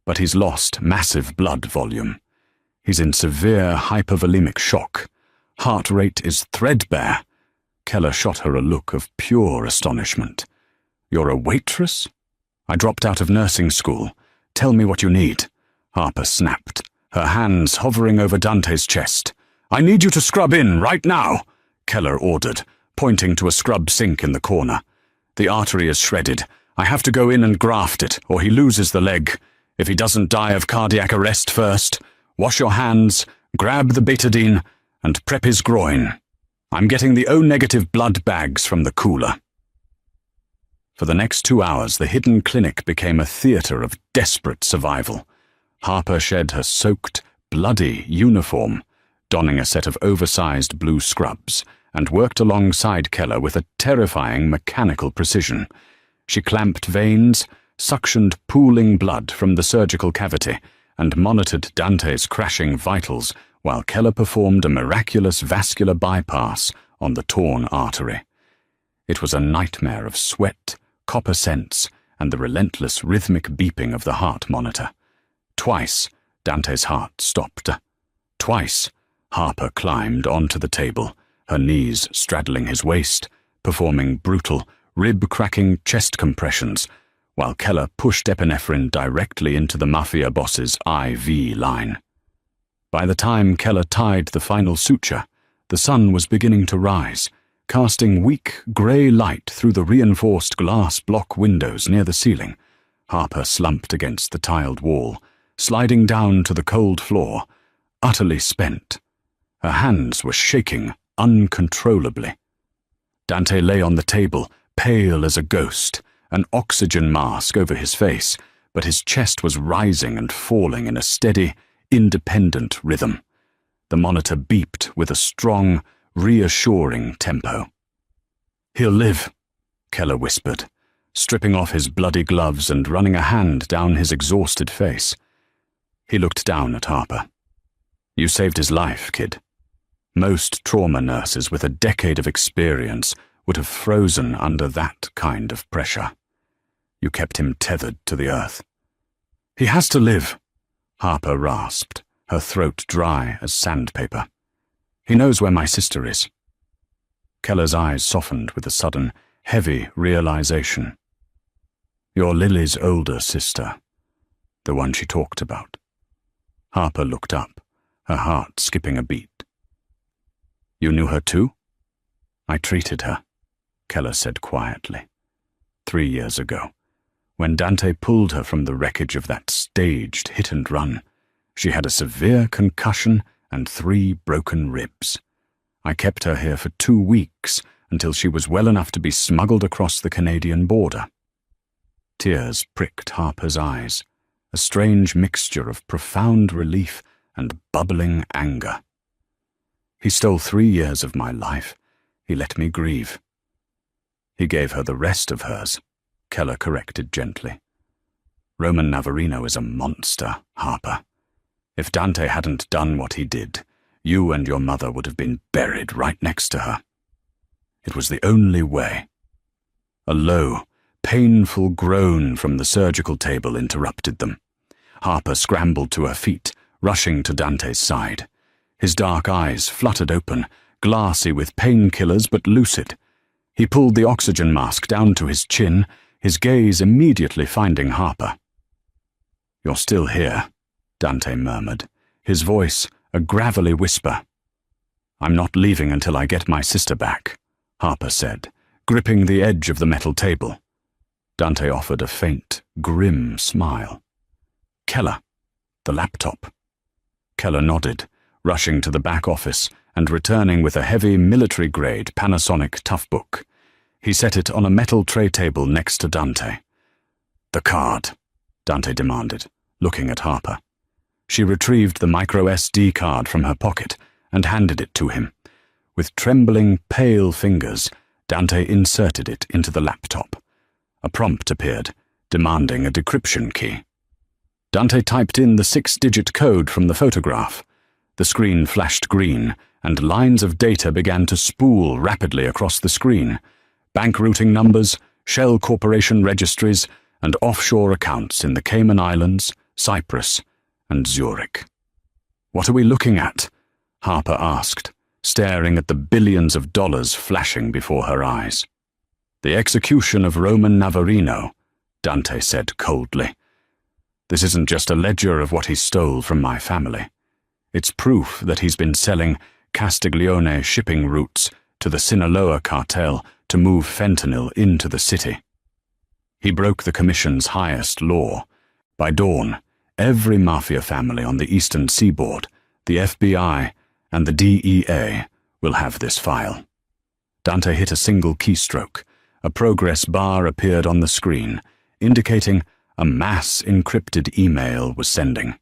but he's lost massive blood volume. He's in severe hypervolemic shock. Heart rate is threadbare." Keller shot her a look of pure astonishment. "You're a waitress? I dropped out of nursing school. Tell me what you need," Harper snapped, her hands hovering over Dante's chest. "I need you to scrub in right now," Keller ordered, pointing to a scrub sink in the corner. "The artery is shredded. I have to go in and graft it, or he loses the leg. If he doesn't die of cardiac arrest first, wash your hands, grab the betadine, and prep his groin. I'm getting the O-negative blood bags from the cooler." For the next 2 hours, the hidden clinic became a theatre of desperate survival. Harper shed her soaked, bloody uniform, donning a set of oversized blue scrubs, and worked alongside Keller with a terrifying mechanical precision. She clamped veins, suctioned pooling blood from the surgical cavity, and monitored Dante's crashing vitals while Keller performed a miraculous vascular bypass on the torn artery. It was a nightmare of sweat, copper scents, and the relentless rhythmic beeping of the heart monitor. Twice, Dante's heart stopped. Twice, Harper climbed onto the table, her knees straddling his waist, performing brutal, rib-cracking chest compressions, while Keller pushed epinephrine directly into the Mafia boss's IV line. By the time Keller tied the final suture, the sun was beginning to rise, casting weak, grey light through the reinforced glass block windows near the ceiling. Harper slumped against the tiled wall, sliding down to the cold floor, utterly spent. Her hands were shaking uncontrollably. Dante lay on the table, pale as a ghost, an oxygen mask over his face, but his chest was rising and falling in a steady, independent rhythm. The monitor beeped with a strong, reassuring tempo. "He'll live," Keller whispered, stripping off his bloody gloves and running a hand down his exhausted face. He looked down at Harper. "You saved his life, kid. Most trauma nurses with a decade of experience would have frozen under that kind of pressure. You kept him tethered to the earth." "He has to live," Harper rasped, her throat dry as sandpaper. "He knows where my sister is." Keller's eyes softened with a sudden, heavy realization. "You're Lily's older sister, the one she talked about." Harper looked up, her heart skipping a beat. You knew her too? I treated her, Keller said quietly. 3 years ago, when Dante pulled her from the wreckage of that staged hit-and-run, she had a severe concussion and 3 broken ribs. I kept her here for 2 weeks until she was well enough to be smuggled across the Canadian border. Tears pricked Harper's eyes, a strange mixture of profound relief and bubbling anger. He stole 3 years of my life. He let me grieve. He gave her the rest of hers, Keller corrected gently. Roman Navarino is a monster, Harper. If Dante hadn't done what he did, you and your mother would have been buried right next to her. It was the only way. A low, painful groan from the surgical table interrupted them. Harper scrambled to her feet, rushing to Dante's side. His dark eyes fluttered open, glassy with painkillers but lucid. He pulled the oxygen mask down to his chin, his gaze immediately finding Harper. "You're still here," Dante murmured, his voice a gravelly whisper. "I'm not leaving until I get my sister back," Harper said, gripping the edge of the metal table. Dante offered a faint, grim smile. "Keller, the laptop." Keller nodded, rushing to the back office and returning with a heavy military-grade Panasonic Toughbook. He set it on a metal tray table next to Dante. "The card," Dante demanded, looking at Harper. She retrieved the micro SD card from her pocket and handed it to him. With trembling, pale fingers, Dante inserted it into the laptop. A prompt appeared, demanding a decryption key. Dante typed in the 6-digit code from the photograph. The screen flashed green, and lines of data began to spool rapidly across the screen. Bank routing numbers, Shell Corporation registries, and offshore accounts in the Cayman Islands, Cyprus, and Zurich. "What are we looking at?" Harper asked, staring at the billions of dollars flashing before her eyes. "The execution of Roman Navarino," Dante said coldly. "This isn't just a ledger of what he stole from my family. It's proof that he's been selling Castiglione shipping routes to the Sinaloa cartel to move fentanyl into the city. He broke the Commission's highest law. By dawn, every mafia family on the eastern seaboard, the FBI, and the DEA will have this file." Dante hit a single keystroke. A progress bar appeared on the screen, indicating a mass encrypted email was sending.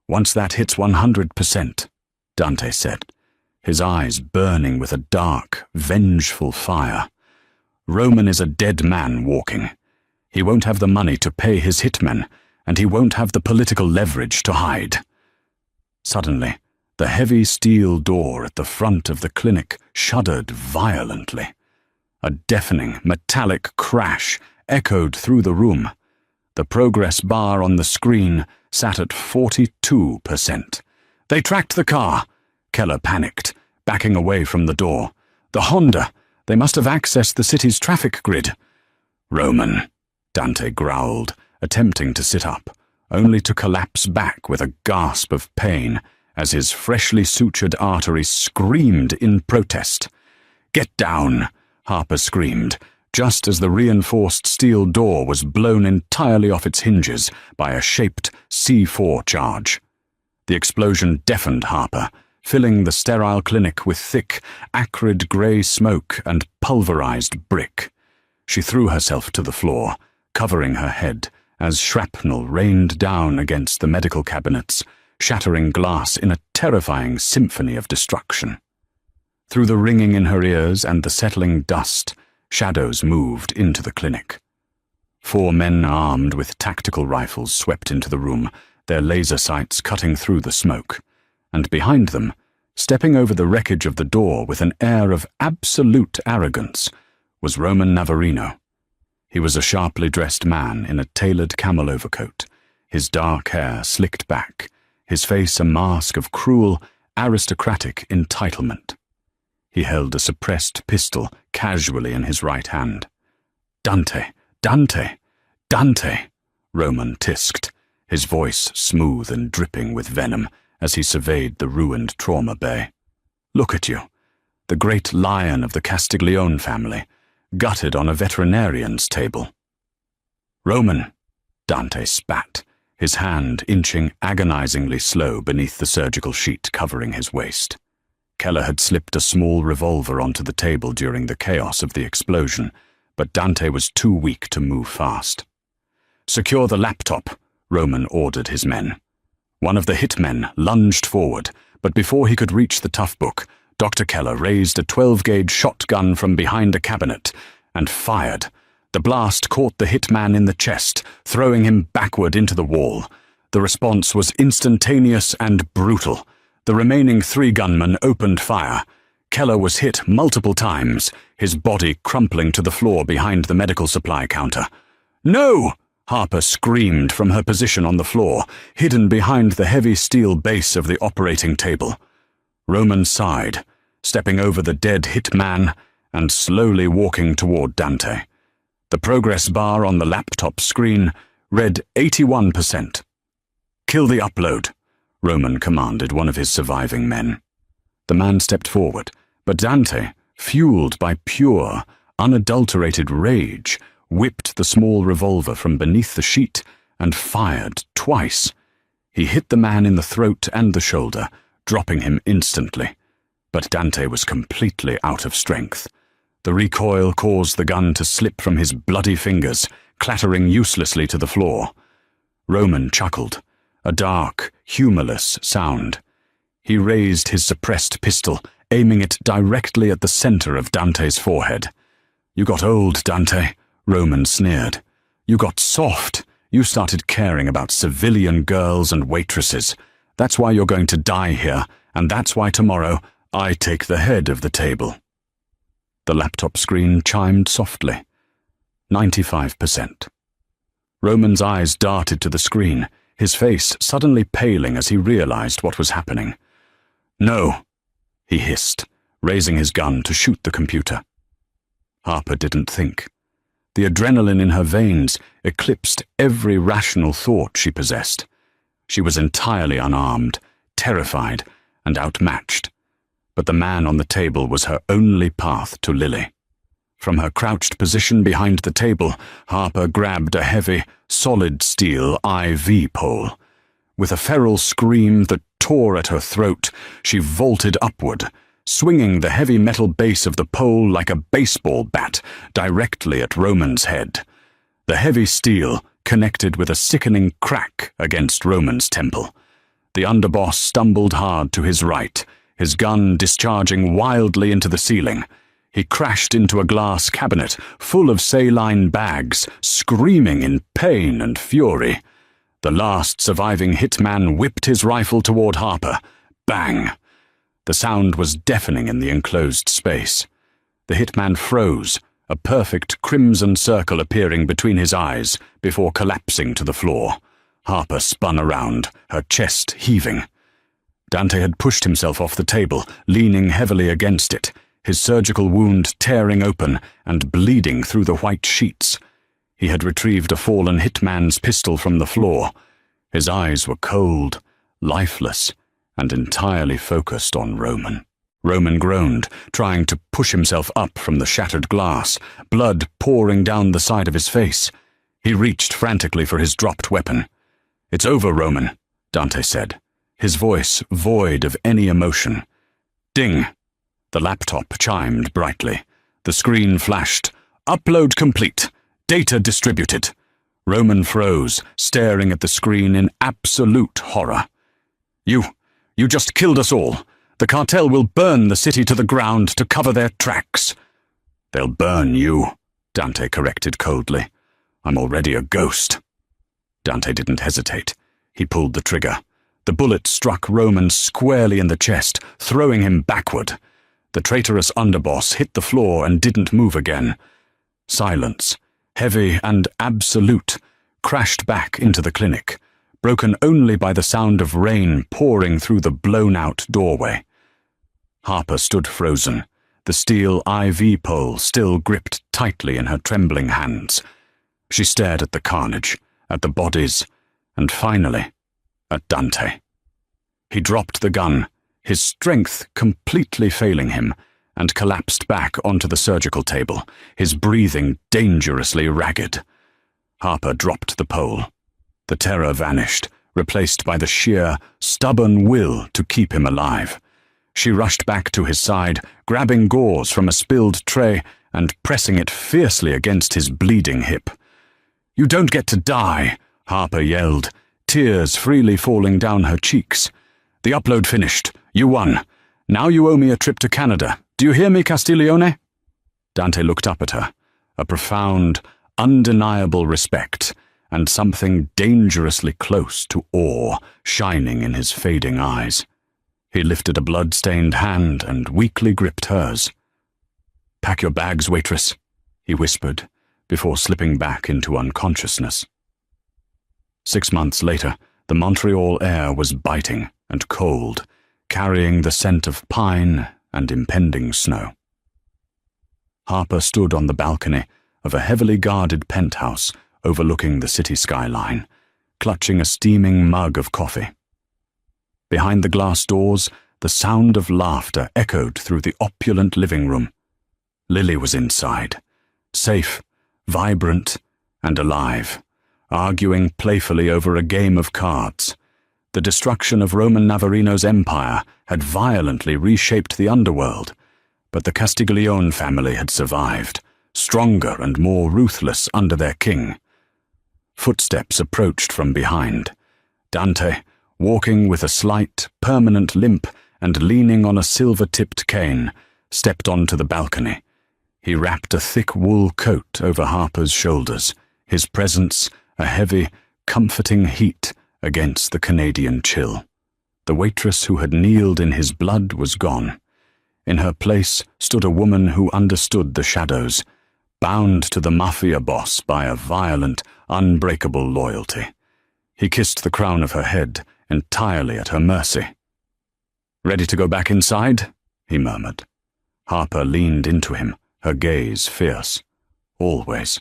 "Once that hits 100%, Dante said, his eyes burning with a dark, vengeful fire. "Roman is a dead man walking. He won't have the money to pay his hitmen, and he won't have the political leverage to hide." Suddenly, the heavy steel door at the front of the clinic shuddered violently. A deafening, metallic crash echoed through the room. The progress bar on the screen sat at 42%. "They tracked the car," Keller panicked, backing away from the door. "The Honda! They must have accessed the city's traffic grid." "Roman," Dante growled, attempting to sit up, only to collapse back with a gasp of pain as his freshly sutured artery screamed in protest. "Get down!" Harper screamed, just as the reinforced steel door was blown entirely off its hinges by a shaped C4 charge. The explosion deafened Harper, filling the sterile clinic with thick, acrid grey smoke and pulverized brick. She threw herself to the floor, covering her head, as shrapnel rained down against the medical cabinets, shattering glass in a terrifying symphony of destruction. Through the ringing in her ears and the settling dust, shadows moved into the clinic. 4 men armed with tactical rifles swept into the room, their laser sights cutting through the smoke. And behind them, stepping over the wreckage of the door with an air of absolute arrogance, was Roman Navarino. He was a sharply dressed man in a tailored camel overcoat, his dark hair slicked back, his face a mask of cruel, aristocratic entitlement. He held a suppressed pistol casually in his right hand. "Dante, Dante, Dante," Roman tisked, his voice smooth and dripping with venom as he surveyed the ruined trauma bay. "Look at you. the great lion of the Castiglione family, gutted on a veterinarian's table. "Roman," Dante spat, his hand inching agonizingly slow beneath the surgical sheet covering his waist. Keller had slipped a small revolver onto the table during the chaos of the explosion, but Dante was too weak to move fast. "Secure the laptop," Roman ordered his men. One of the hitmen lunged forward, but before he could reach the tough book, Dr. Keller raised a 12-gauge shotgun from behind a cabinet and fired. The blast caught the hitman in the chest, throwing him backward into the wall. The response was instantaneous and brutal. The remaining 3 gunmen opened fire. Keller was hit multiple times, his body crumpling to the floor behind the medical supply counter. "No!" Harper screamed from her position on the floor, hidden behind the heavy steel base of the operating table. Roman sighed, stepping over the dead hitman and slowly walking toward Dante. The progress bar on the laptop screen read 81%. "Kill the upload," Roman commanded one of his surviving men. The man stepped forward, but Dante, fueled by pure, unadulterated rage, whipped the small revolver from beneath the sheet and fired twice. He hit the man in the throat and the shoulder, dropping him instantly. But Dante was completely out of strength. The recoil caused the gun to slip from his bloody fingers, clattering uselessly to the floor. Roman chuckled, a dark, humorless sound. He raised his suppressed pistol, aiming it directly at the center of Dante's forehead. "You got old, Dante," Roman sneered. "You got soft. You started caring about civilian girls and waitresses. That's why you're going to die here, and that's why tomorrow I take the head of the table." The laptop screen chimed softly. 95%. Roman's eyes darted to the screen, his face suddenly paling as he realized what was happening. "No," he hissed, raising his gun to shoot the computer. Harper didn't think. The adrenaline in her veins eclipsed every rational thought she possessed. She was entirely unarmed, terrified, and outmatched. But the man on the table was her only path to Lily. From her crouched position behind the table, Harper grabbed a heavy, solid steel IV pole. With a feral scream that tore at her throat, she vaulted upward, swinging the heavy metal base of the pole like a baseball bat directly at Roman's head. The heavy steel connected with a sickening crack against Roman's temple. The underboss stumbled hard to his right, his gun discharging wildly into the ceiling. He crashed into a glass cabinet full of saline bags, screaming in pain and fury. The last surviving hitman whipped his rifle toward Harper. Bang! The sound was deafening in the enclosed space. The hitman froze, a perfect crimson circle appearing between his eyes before collapsing to the floor. Harper spun around, her chest heaving. Dante had pushed himself off the table, leaning heavily against it, his surgical wound tearing open and bleeding through the white sheets. He had retrieved a fallen hitman's pistol from the floor. His eyes were cold, lifeless, and entirely focused on Roman. Roman groaned, trying to push himself up from the shattered glass, blood pouring down the side of his face. He reached frantically for his dropped weapon. "It's over, Roman," Dante said, his voice void of any emotion. Ding! The laptop chimed brightly. The screen flashed. "Upload complete. Data distributed." Roman froze, staring at the screen in absolute horror. You just killed us all. The cartel will burn the city to the ground to cover their tracks." "They'll burn you," Dante corrected coldly. "I'm already a ghost." Dante didn't hesitate. He pulled the trigger. The bullet struck Roman squarely in the chest, throwing him backward. The traitorous underboss hit the floor and didn't move again. Silence, heavy and absolute, crashed back into the clinic, broken only by the sound of rain pouring through the blown-out doorway. Harper stood frozen, the steel IV pole still gripped tightly in her trembling hands. She stared at the carnage, at the bodies, and finally, at Dante. He dropped the gun, his strength completely failing him, and collapsed back onto the surgical table, his breathing dangerously ragged. Harper dropped the pole. The terror vanished, replaced by the sheer, stubborn will to keep him alive. She rushed back to his side, grabbing gauze from a spilled tray and pressing it fiercely against his bleeding hip. "You don't get to die," Harper yelled, tears freely falling down her cheeks. "The upload finished. You won. Now you owe me a trip to Canada. Do you hear me, Castiglione?" Dante looked up at her, a profound, undeniable respect, and something dangerously close to awe shining in his fading eyes. He lifted a blood-stained hand and weakly gripped hers. "Pack your bags, Waitress," he whispered, before slipping back into unconsciousness. 6 months later, the Montreal air was biting and cold, carrying the scent of pine and impending snow. Harper stood on the balcony of a heavily guarded penthouse overlooking the city skyline, clutching a steaming mug of coffee. Behind the glass doors, the sound of laughter echoed through the opulent living room. Lily was inside, safe, vibrant, and alive, arguing playfully over a game of cards. The destruction of Roman Navarino's empire had violently reshaped the underworld, but the Castiglione family had survived, stronger and more ruthless under their king. Footsteps approached from behind. Dante, walking with a slight, permanent limp and leaning on a silver-tipped cane, stepped onto the balcony. He wrapped a thick wool coat over Harper's shoulders, his presence a heavy, comforting heat against the Canadian chill. The waitress who had kneeled in his blood was gone. In her place stood a woman who understood the shadows, bound to the mafia boss by a violent, unbreakable loyalty. He kissed the crown of her head, entirely at her mercy. "Ready to go back inside?" he murmured. Harper leaned into him, her gaze fierce. "Always."